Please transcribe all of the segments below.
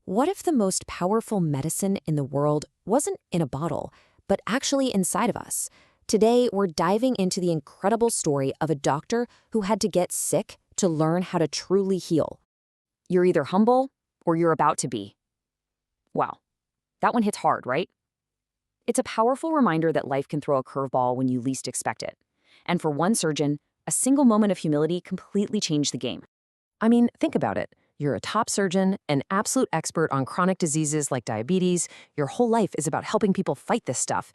What if the most powerful medicine in the world wasn't in a bottle, but actually inside of us? Today, we're diving into the incredible story of a doctor who had to get sick to learn how to truly heal. You're either humble or you're about to be. Wow, that one hits hard, right? It's a powerful reminder that life can throw a curveball when you least expect it. And for one surgeon, a single moment of humility completely changed the game. I mean, think about it. You're a top surgeon, an absolute expert on chronic diseases like diabetes. Your whole life is about helping people fight this stuff.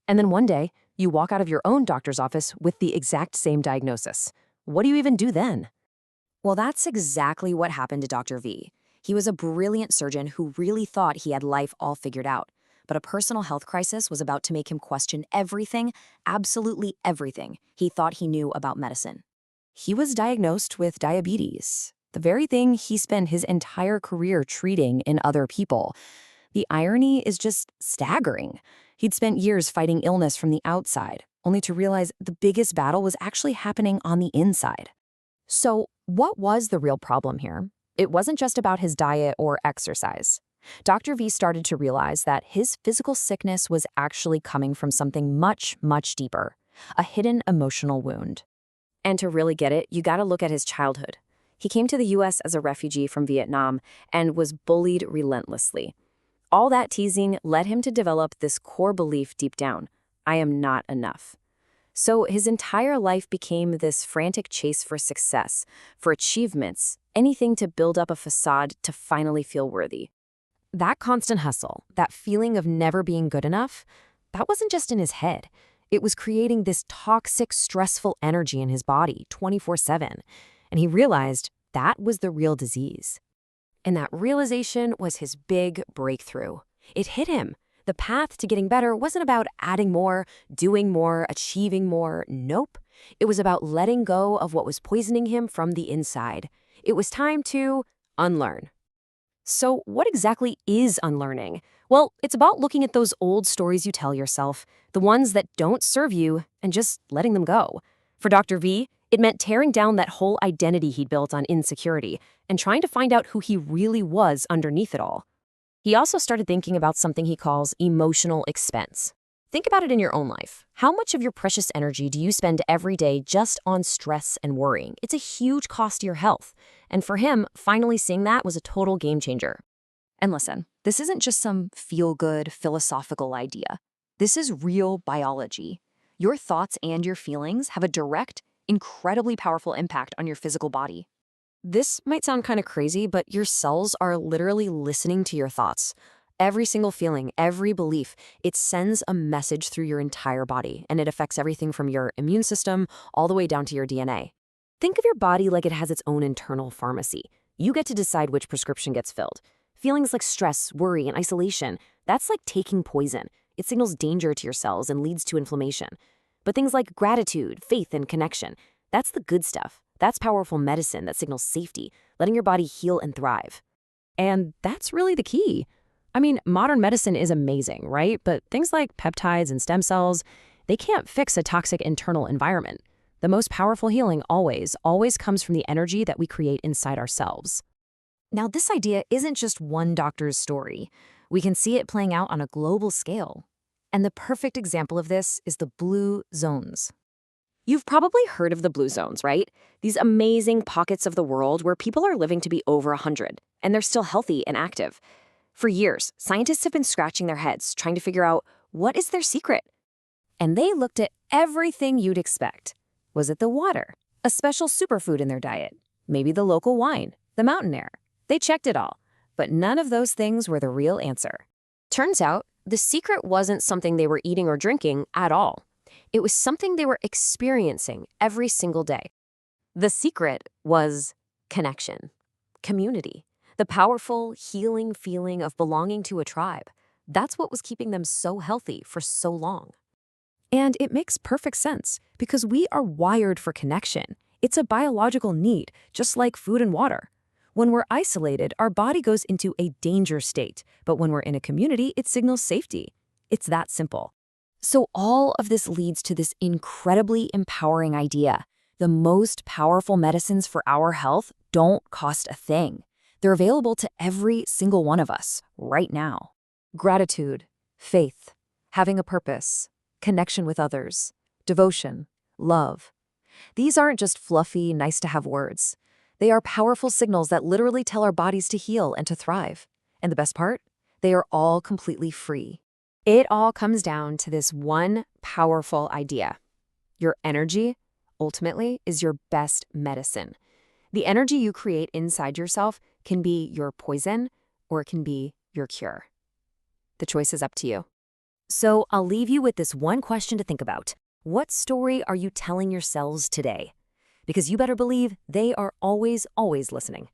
And then one day, you walk out of your own doctor's office with the exact same diagnosis. What do you even do then? Well, that's exactly what happened to Dr. V. He was a brilliant surgeon who really thought he had life all figured out. But a personal health crisis was about to make him question everything, absolutely everything, he thought he knew about medicine. He was diagnosed with diabetes, the very thing he spent his entire career treating in other people. The irony is just staggering. He'd spent years fighting illness from the outside, only to realize the biggest battle was actually happening on the inside. So, what was the real problem here? It wasn't just about his diet or exercise. Dr. V started to realize that his physical sickness was actually coming from something much, much deeper, a hidden emotional wound. And to really get it, you gotta look at his childhood. He came to the US as a refugee from Vietnam and was bullied relentlessly. All that teasing led him to develop this core belief deep down: I am not enough. So his entire life became this frantic chase for success, for achievements, anything to build up a facade to finally feel worthy. That constant hustle, that feeling of never being good enough, that wasn't just in his head. It was creating this toxic, stressful energy in his body 24/7. And he realized that was the real disease. And that realization was his big breakthrough. It hit him. The path to getting better wasn't about adding more, doing more, achieving more. Nope. It was about letting go of what was poisoning him from the inside. It was time to unlearn. So what exactly is unlearning? Well, it's about looking at those old stories you tell yourself, the ones that don't serve you, and just letting them go. For Dr. V, it meant tearing down that whole identity he'd built on insecurity and trying to find out who he really was underneath it all. He also started thinking about something he calls emotional expense. Think about it in your own life. How much of your precious energy do you spend every day just on stress and worrying? It's a huge cost to your health. And for him, finally seeing that was a total game changer. And listen, this isn't just some feel-good philosophical idea. This is real biology. Your thoughts and your feelings have a direct, incredibly powerful impact on your physical body. This might sound kind of crazy, but your cells are literally listening to your thoughts. Every single feeling, every belief, it sends a message through your entire body, and it affects everything from your immune system all the way down to your DNA. Think of your body like it has its own internal pharmacy. You get to decide which prescription gets filled. Feelings like stress, worry, and isolation, that's like taking poison. It signals danger to your cells and leads to inflammation. But things like gratitude, faith, and connection, that's the good stuff. That's powerful medicine that signals safety, letting your body heal and thrive. And that's really the key. I mean, modern medicine is amazing, right? But things like peptides and stem cells, they can't fix a toxic internal environment. The most powerful healing always comes from the energy that we create inside ourselves. Now, this idea isn't just one doctor's story. We can see it playing out on a global scale. And the perfect example of this is the blue zones. You've probably heard of the blue zones, right? These amazing pockets of the world where people are living to be over 100, and they're still healthy and active. For years, scientists have been scratching their heads trying to figure out what is their secret. And they looked at everything you'd expect. Was it the water, a special superfood in their diet? Maybe the local wine, the mountain air? They checked it all, but none of those things were the real answer. Turns out, the secret wasn't something they were eating or drinking at all. It was something they were experiencing every single day. The secret was connection, community, the powerful, healing feeling of belonging to a tribe. That's what was keeping them so healthy for so long. And it makes perfect sense because we are wired for connection. It's a biological need, just like food and water. When we're isolated, our body goes into a danger state, but when we're in a community, it signals safety. It's that simple. So all of this leads to this incredibly empowering idea. The most powerful medicines for our health don't cost a thing. They're available to every single one of us right now. Gratitude, faith, having a purpose, connection with others, devotion, love. These aren't just fluffy, nice-to-have words. They are powerful signals that literally tell our bodies to heal and to thrive. And the best part? They are all completely free. It all comes down to this one powerful idea. Your energy, ultimately, is your best medicine. The energy you create inside yourself can be your poison or it can be your cure. The choice is up to you. So I'll leave you with this one question to think about. What story are you telling yourselves today? Because you better believe they are always, always listening.